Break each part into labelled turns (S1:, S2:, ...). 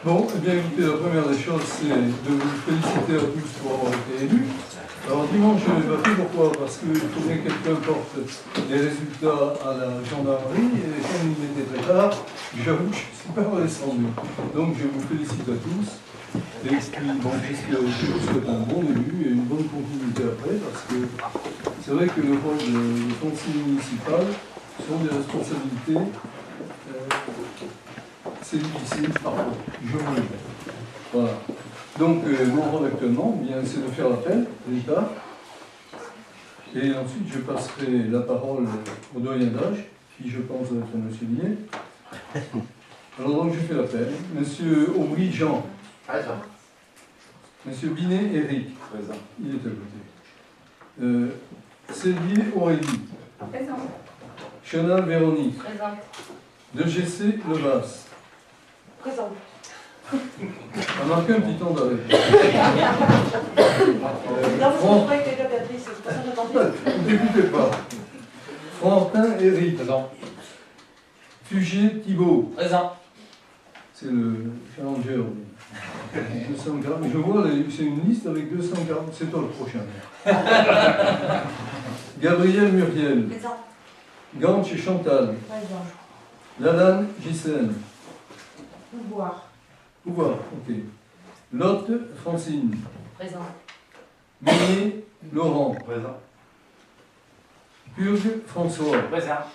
S1: Bon, eh bien écoutez, la première des choses, c'est de vous féliciter à tous pour avoir été élus. Alors dimanche, je vais voter, pourquoi? Parce qu'il faut bien que quelqu'un porte les résultats à la gendarmerie, et comme il était très tard, j'avoue que je ne suis pas redescendu. Donc je vous félicite à tous. Et puis, bon, je vous souhaite un bon début et une bonne continuité après, parce que c'est vrai que le rôle de conseiller municipal sont des responsabilités. C'est difficile parfois, je vous le dis. Voilà. Donc, mon rôle actuellement, bien, c'est de faire l'appel à l'État. Et ensuite, je passerai la parole au doyen d'âge, qui je pense va être M. Binet. Alors, donc, je fais l'appel. Monsieur Aubry Jean.
S2: Présent.
S1: Monsieur Binet Éric.
S2: Présent.
S1: Il est à côté. Selvier Aurélie.
S3: Présent.
S1: Chenal Véronique.
S3: Présent.
S1: De GC Levas.
S3: Présent.
S1: On a marqué un petit temps d'arrêt. N'écoutez pas. Frantin Éric.
S2: Présent.
S1: Fugé Thibault.
S2: Présent.
S1: C'est le challenger. 240. Je vois, c'est une liste avec 240. C'est toi le prochain. Gabriel Muriel.
S3: Présent.
S1: Ganche Chantal.
S3: Présent.
S1: Lalanne Gisèle.
S3: Pouvoir.
S1: Pouvoir, ok. Lotte Francine.
S3: Présent.
S1: Meunier Laurent.
S2: Présent.
S1: Purge François.
S2: Présent.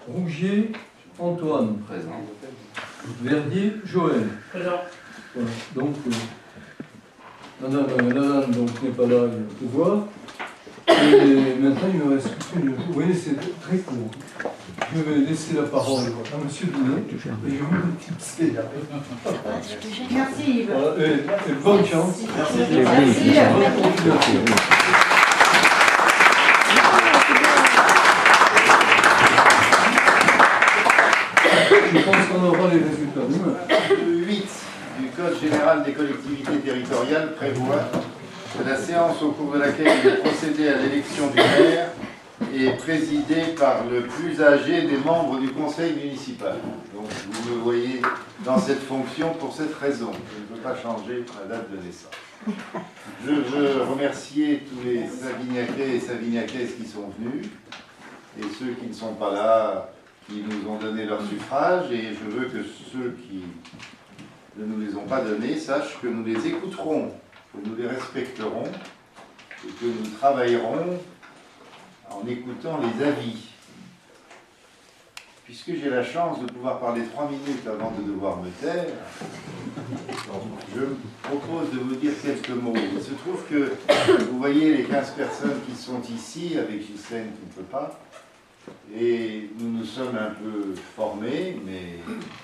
S1: Rougier Antoine.
S2: Présent.
S1: Verdier Joël.
S3: Présent.
S1: Voilà. Donc, Lalanne donc, n'est pas là, il faut voir. Et maintenant, il me reste une. Vous voyez, c'est très court. Je vais laisser la parole à M. Binet et je vais le tipser.
S3: Merci Yves.
S1: Voilà, et bonne chance.
S3: Merci.
S1: Bonne continuation. Je pense qu'on aura les résultats demain.
S4: L'article 8 du Code général des collectivités territoriales prévoit que la séance au cours de laquelle il est procédé à l'élection du maire est présidée par le plus âgé des membres du conseil municipal. Donc vous me voyez dans cette fonction pour cette raison. Je ne peux pas changer ma date de naissance. Je veux remercier tous les Savignacais et Savignacaises qui sont venus et ceux qui ne sont pas là, qui nous ont donné leur suffrage, et je veux que ceux qui ne nous les ont pas donnés sachent que nous les écouterons, que nous les respecterons et que nous travaillerons en écoutant les avis. Puisque j'ai la chance de pouvoir parler 3 minutes avant de devoir me taire, je me propose de vous dire quelques mots. Il se trouve que vous voyez les 15 personnes qui sont ici, avec Gisèle qui ne peut pas, et nous nous sommes un peu formés, mais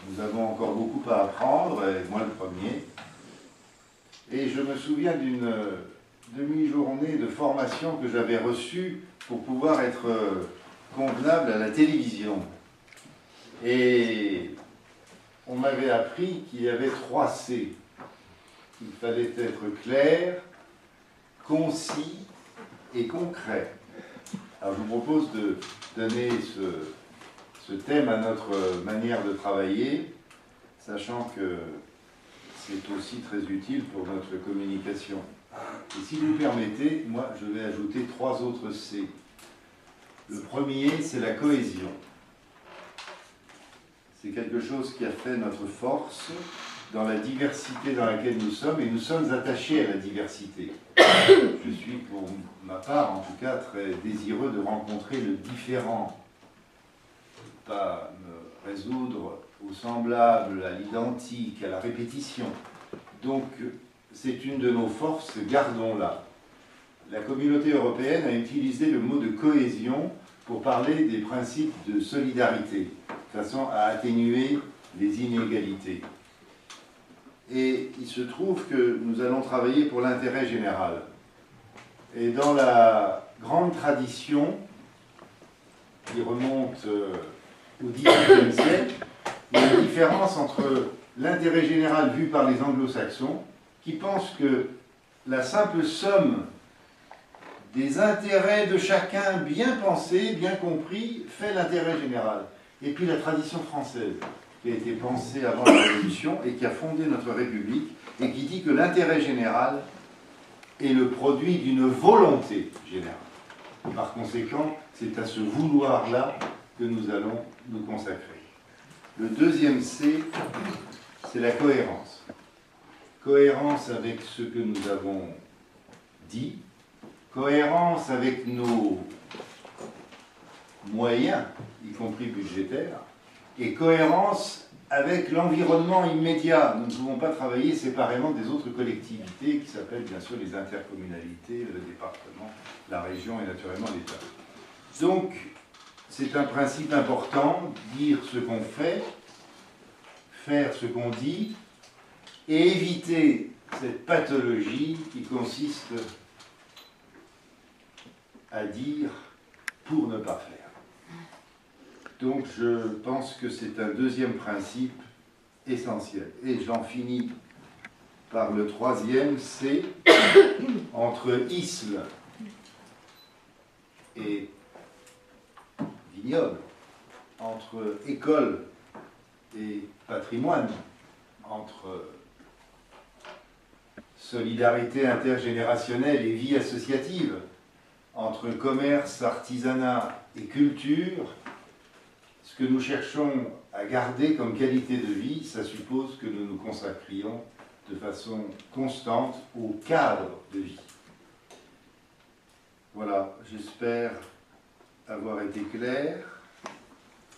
S4: nous avons encore beaucoup à apprendre, et moi le premier. Et je me souviens d'une demi-journée de formation que j'avais reçue pour pouvoir être convenable à la télévision. Et on m'avait appris qu'il y avait 3 C. Il fallait être clair, concis et concret. Alors je vous propose de donner ce thème à notre manière de travailler, sachant que c'est aussi très utile pour notre communication. Et si vous permettez, moi je vais ajouter 3 autres C. Le premier, c'est la cohésion. C'est quelque chose qui a fait notre force dans la diversité dans laquelle nous sommes, et nous sommes attachés à la diversité. Je suis, pour ma part, en tout cas, très désireux de rencontrer le différent, pas me résoudre au semblable, à l'identique, à la répétition. Donc, c'est une de nos forces, gardons-la. La communauté européenne a utilisé le mot de cohésion pour parler des principes de solidarité, de façon à atténuer les inégalités. Et il se trouve que nous allons travailler pour l'intérêt général. Et dans la grande tradition qui remonte au XVIIIe siècle, il y a une différence entre l'intérêt général vu par les anglo-saxons, qui pensent que la simple somme des intérêts de chacun bien pensés, bien compris, fait l'intérêt général. Et puis la tradition française, qui a été pensé avant la Révolution et qui a fondé notre République, et qui dit que l'intérêt général est le produit d'une volonté générale. Par conséquent, c'est à ce vouloir-là que nous allons nous consacrer. Le deuxième C, c'est la cohérence. Cohérence avec ce que nous avons dit, cohérence avec nos moyens, y compris budgétaires, et cohérence avec l'environnement immédiat. Nous ne pouvons pas travailler séparément des autres collectivités qui s'appellent bien sûr les intercommunalités, le département, la région et naturellement l'État. Donc, c'est un principe important, dire ce qu'on fait, faire ce qu'on dit, et éviter cette pathologie qui consiste à dire pour ne pas faire. Donc je pense que c'est un deuxième principe essentiel. Et j'en finis par le troisième, c'est entre isle et vignoble, entre école et patrimoine, entre solidarité intergénérationnelle et vie associative, entre commerce, artisanat et culture. Ce que nous cherchons à garder comme qualité de vie, ça suppose que nous nous consacrions de façon constante au cadre de vie. Voilà, j'espère avoir été clair.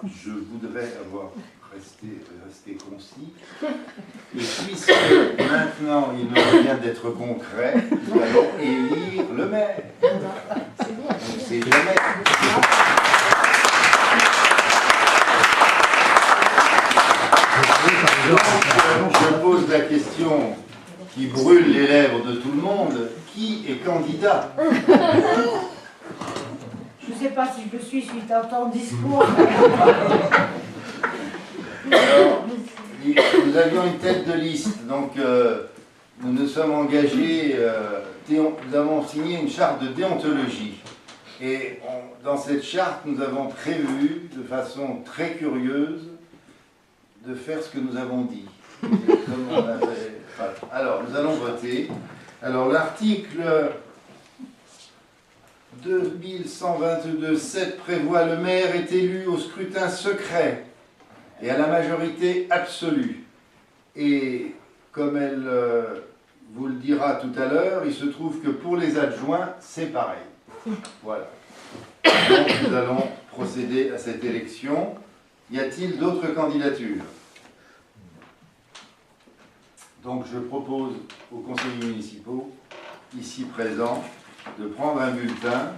S4: Je voudrais avoir resté concis. Et puisque maintenant il me revient d'être concret, nous allons élire le maire. On sait jamais. Je pose la question qui brûle les lèvres de tout le monde. Qui est candidat?
S3: Je ne sais pas si je le suis suite à ton discours.
S4: Alors, nous avions une tête de liste, donc nous nous sommes engagés, nous avons signé une charte de déontologie. Et dans cette charte, nous avons prévu, de façon très curieuse, de faire ce que nous avons dit. Alors, nous allons voter. Alors, l'article 2122.7 prévoit le maire est élu au scrutin secret et à la majorité absolue. Et comme elle vous le dira tout à l'heure, il se trouve que pour les adjoints, c'est pareil. Voilà. Donc, nous allons procéder à cette élection. Y a-t-il d'autres candidatures? Donc je propose aux conseillers municipaux, ici présents, de prendre un bulletin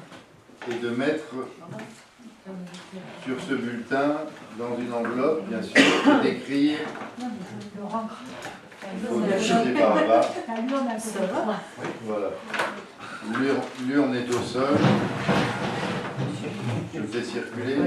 S4: et de mettre sur ce bulletin, dans une enveloppe, bien sûr, d'écrire. Il faut déchirer par là-bas. Voilà. L'urne est au sol. Je fais circuler.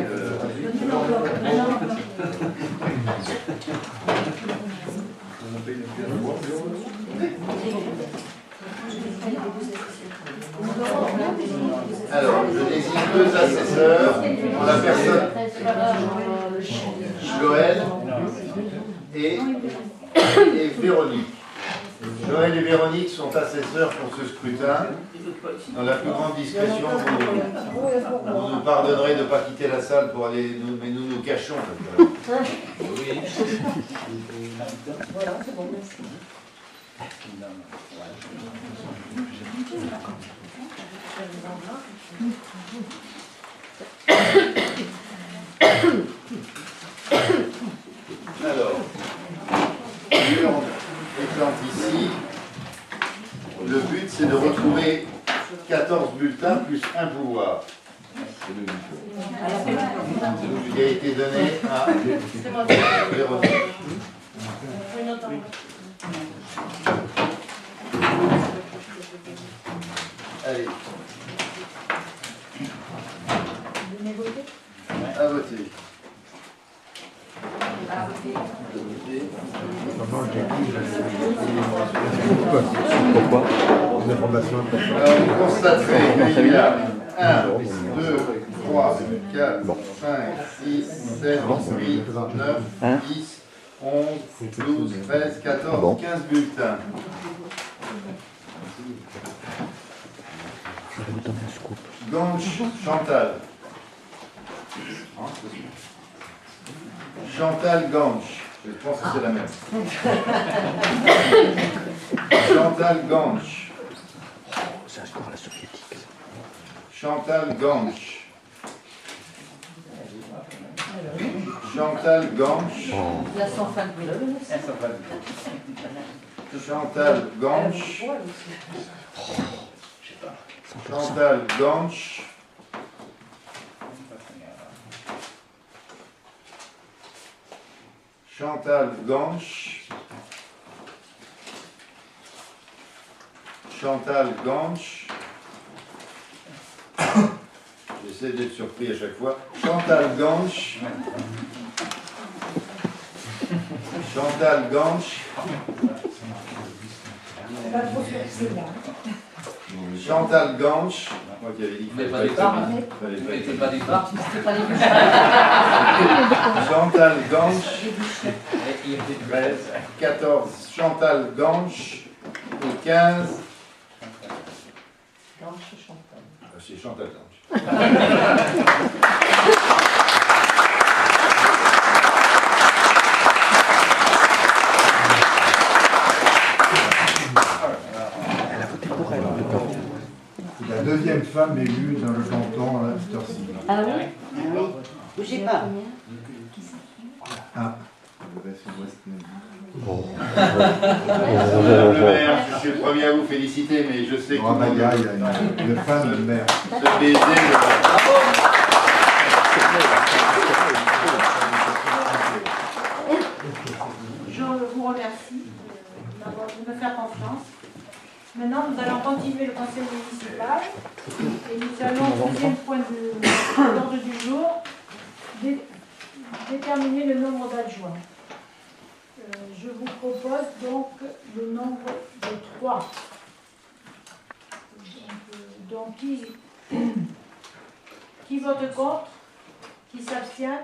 S4: Alors, je désigne deux assesseurs en la personne Joël et Véronique. Joël et Véronique sont assesseurs pour ce scrutin. Dans la plus grande discrétion, vous nous pardonnerez de ne pas quitter la salle pour aller, mais nous nous cachons. Oui.
S3: Voilà, c'est bon, merci.
S4: Alors, l'urne étant ici, le but c'est de retrouver 14 bulletins plus un pouvoir. Qui a été donné à Véronique. Allez. À voter.
S2: Pourquoi? Une information importante.
S4: Alors, vous constaterez qu'il y a 1, 2, 3, 4, 5, 6, 7, 8, 9, 10, 11, 12, 13, 14, 15 bulletins. Ganche, Chantal. Chantal Ganche. Je pense que c'est la même. Chantal Ganche.
S2: C'est un score à la soviétique.
S4: Chantal Ganche. Chantal Ganche.
S3: La sans fin de mélodie.
S4: Chantal Ganche. Chantal Ganche. Chantal Ganche. Chantal Ganche. J'essaie d'être surpris à chaque fois. Chantal Ganche. Chantal Ganche.
S3: Pas trop surpris là.
S4: Chantal Ganche. Moi qui avais dit qu'il
S5: Mais
S4: fallait
S5: pas
S4: pas
S5: des
S4: être
S5: parts,
S4: fallait pas
S5: Mais
S4: être-
S5: c'est pas des parts.
S3: C'était pas les
S4: Chantal Ganche.
S5: Il y a des
S4: 13, 14, Chantal Ganche. Et 15. C'est Chantal Ganche.
S2: Elle a voté pour elle, en tout cas.
S6: C'est la deuxième femme élue dans le canton à cette heure-ci.
S3: Ah oui. Bougez pas.
S6: Ah.
S4: Madame le maire, je suis le premier à vous féliciter, mais je sais que
S6: Oh, bah, il y a une femme de maire.
S4: ce baiser.
S3: Je vous remercie de me faire confiance. Maintenant, nous allons continuer le conseil municipal et nous allons, au deuxième point de l'ordre du jour, déterminer le nombre d'adjoints. Je vous propose donc le nombre de 3. Donc, qui vote contre? Qui s'abstient?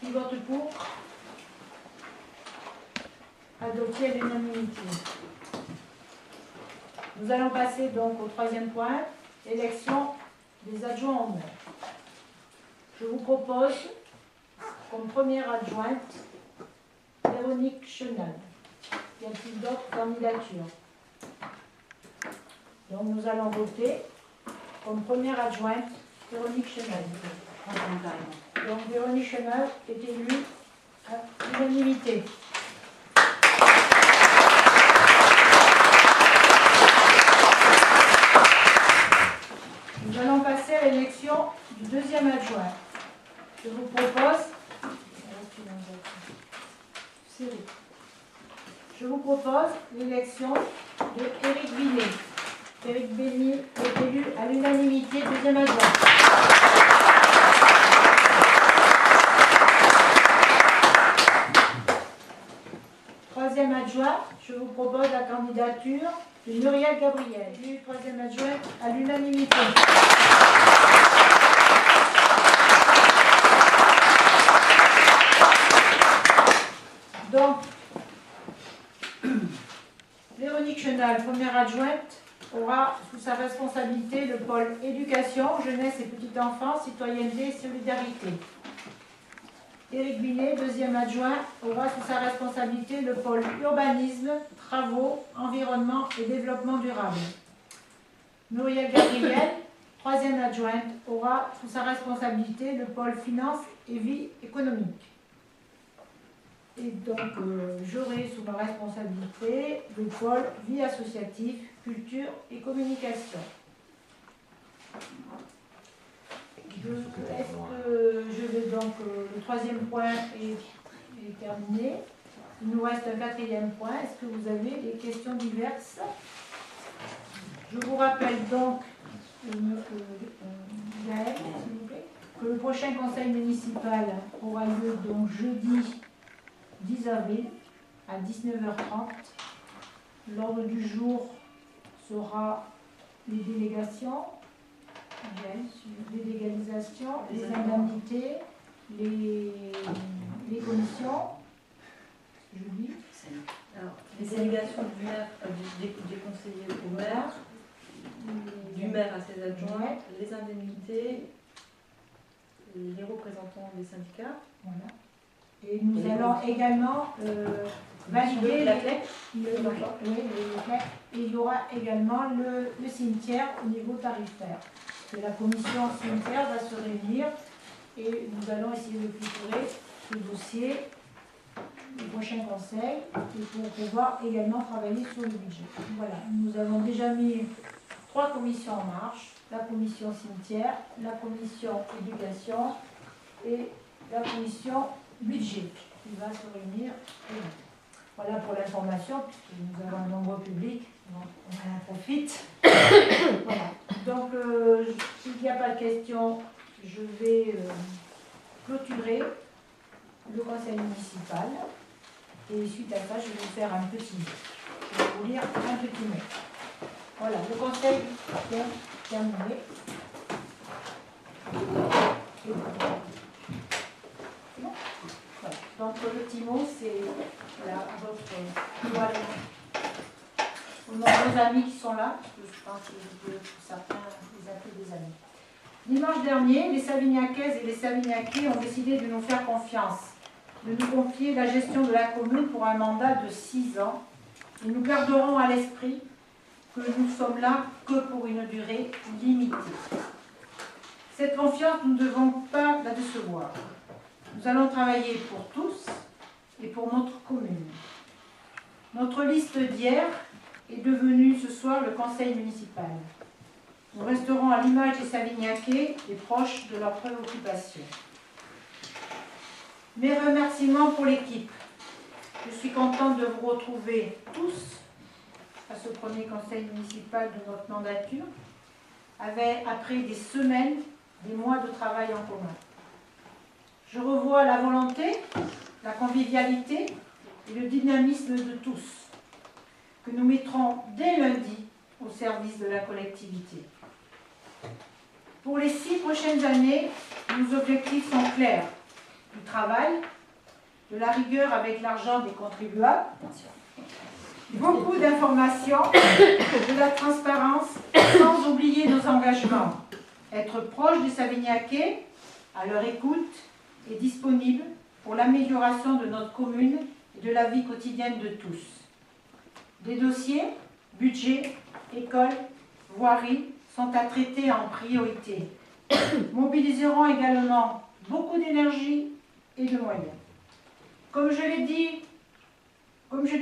S3: Qui vote pour? Adopté à l'unanimité. Nous allons passer donc au troisième point, élection des adjoints au maire. Je vous propose comme première adjointe Véronique Chenal. Y a-t-il d'autres candidatures? Donc nous allons voter comme première adjointe Véronique Chenal. Donc Véronique Chenal est élue à l'unanimité. Nous allons passer à l'élection du deuxième adjoint. Je vous propose. Je vous propose l'élection de Éric Binet. Éric Binet est élu à l'unanimité deuxième adjoint. Troisième adjoint, je vous propose la candidature de Muriel Gabriel, élue troisième adjoint à l'unanimité. Donc, Véronique Chenal, première adjointe, aura sous sa responsabilité le pôle éducation, jeunesse et petite enfance, citoyenneté et solidarité. Éric Binet, deuxième adjoint, aura sous sa responsabilité le pôle urbanisme, travaux, environnement et développement durable. Muriel Gabriel, troisième adjointe, aura sous sa responsabilité le pôle finance et vie économique. Et donc, j'aurai sous ma responsabilité le pôle vie associative, culture et communication. Je vais donc, le troisième point est terminé. Il nous reste un quatrième point. Est-ce que vous avez des questions diverses? Je vous rappelle donc, Gaëlle, s'il vous plaît, que le prochain conseil municipal aura lieu donc jeudi 10 avril à 19h30. L'ordre du jour sera les délégations, les légalisations, les indemnités, les commissions. Julie.
S7: Alors, les délégations du maire, des conseillers au maire, du maire à ses adjoints, les indemnités, les représentants des syndicats.
S3: Voilà. Et nous allons également valider
S7: la clé.
S3: oui, et il y aura également le cimetière au niveau tarifaire. Que la commission cimetière va se réunir et nous allons essayer de clôturer ce dossier du prochain conseil et pour pouvoir également travailler sur le budget. Voilà, nous avons déjà mis 3 commissions en marche, la commission cimetière, la commission éducation et la commission budget qui va se réunir. Voilà pour l'information, puisque nous avons un nombre public, donc on en profite. Voilà. Donc, s'il n'y a pas de questions, je vais clôturer le conseil municipal. Et suite à ça, je vais vous faire un petit mot. Je vais vous lire un petit mot. Voilà, le conseil est terminé. Voilà. Donc, le petit mot, c'est voilà, votre aux nombreux amis qui sont là, parce que je pense que certains les appellent des amis. Dimanche dernier, les Savignacaises et les Savignacais ont décidé de nous faire confiance, de nous confier la gestion de la commune pour un mandat de 6 ans. Et nous garderons à l'esprit que nous sommes là que pour une durée limitée. Cette confiance, nous ne devons pas la décevoir. Nous allons travailler pour tous et pour notre commune. Notre liste d'hier est devenue ce soir le conseil municipal. Nous resterons à l'image des Savignacais et proches de leurs préoccupations. Mes remerciements pour l'équipe. Je suis contente de vous retrouver tous à ce premier conseil municipal de notre mandature, après des semaines, des mois de travail en commun. Je revois la volonté, la convivialité et le dynamisme de tous, que nous mettrons dès lundi au service de la collectivité. Pour les 6 prochaines années, nos objectifs sont clairs. Du travail, de la rigueur avec l'argent des contribuables, beaucoup d'informations, de la transparence, sans oublier nos engagements. Être proche des Savignacais, à leur écoute et disponible pour l'amélioration de notre commune et de la vie quotidienne de tous. Des dossiers, budget, école, voirie sont à traiter en priorité. Mobiliseront également beaucoup d'énergie et de moyens. Comme je l'ai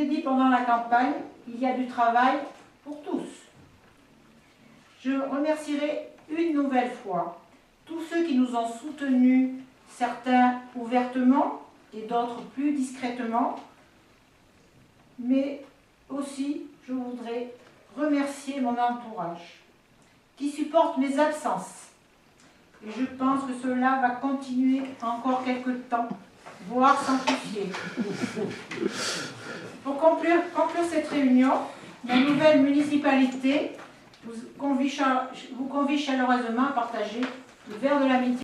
S3: dit pendant la campagne, il y a du travail pour tous. Je remercierai une nouvelle fois tous ceux qui nous ont soutenus, certains ouvertement et d'autres plus discrètement, mais aussi je voudrais remercier mon entourage qui supporte mes absences. Et je pense que cela va continuer encore quelques temps, voire s'amplifier. Pour conclure cette réunion, la nouvelle municipalité vous convie chaleureusement à partager le verre de l'amitié